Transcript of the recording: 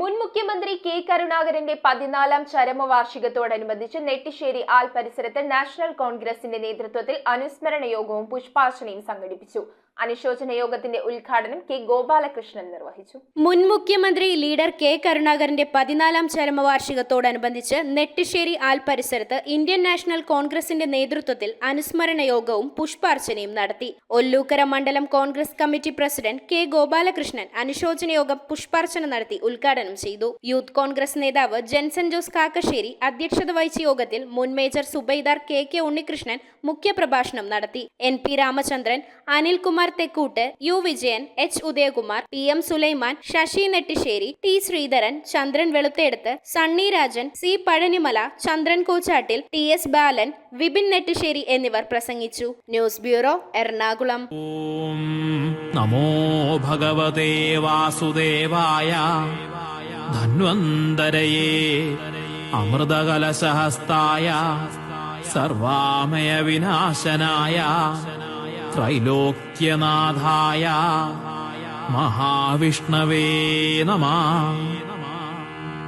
മുൻ മുഖ്യമന്ത്രി K കരുണാകരന്റെ 14ാം ചരമവാർഷികത്തോടനുബന്ധിച്ച് Nettissery all പരിസരത്ത് നാഷണൽ കോൺഗ്രസിന്റെ നേതൃത്വത്തിൽ അനുസ്മരണ യോഗവും പുഷ്പാർച്ചനയും സംഘടിപ്പിച്ചു. അനുശോചന യോഗത്തിന്റെ ഉദ്ഘാടനം കെ ഗോപാലകൃഷ്ണൻ നിർവഹിച്ചു. മുൻ മുഖ്യമന്ത്രി ലീഡർ കെ കരുണാകരന്റെ 14ാം ചരമവാർഷികത്തോടനുബന്ധിച്ച് നെട്ടിശ്ശേരി ആൽ പരിസരത്ത് ഇന്ത്യൻ നാഷണൽ കോൺഗ്രസിന്റെ നേതൃത്വത്തിൽ അനുസ്മരണ യോഗവും പുഷ്പാർച്ചനയും നടത്തി. ഒല്ലൂക്കര മണ്ഡലം Congress committee president K Gopalakrishnan അനുശോചന യോഗം പുഷ്പാർച്ചന നടത്തി ഉദ്ഘാടനം ചെയ്തു. യൂത്ത് കോൺഗ്രസ് നേതാവ് ജെൻസൺ ജോസ് കാക്കശ്ശേരി അധ്യക്ഷത വഹിച്ച യോഗത്തിൽ മുൻ മേജർ സുബൈദാർ കെ ഉണ്ണികൃഷ്ണൻ മുഖ്യപ്രഭാഷണം നടത്തി. NP Ramachandran, Anilkumar Thekkoot, U Vijayan, H Udayakumar, PM Sulaiman, Sasi Nettissery, T Sreedharan, Chandran Veluthedath, Sunny Rajan, C Pazhanimala, Chandran Kochattil, TS Balan, Vipin Nettissery എന്നിവർ പ്രസംഗിച്ചു. News bureau, Ernakulam. നമോ ഭഗവതേ വാസുദേവായ ധന്വന്തരയേ അമൃതകലശഹസ്തായ സർവാമയ വിനാശനായ ത്രൈലോക്യനാഥായ മഹാവിഷ്ണവേ നമഃ.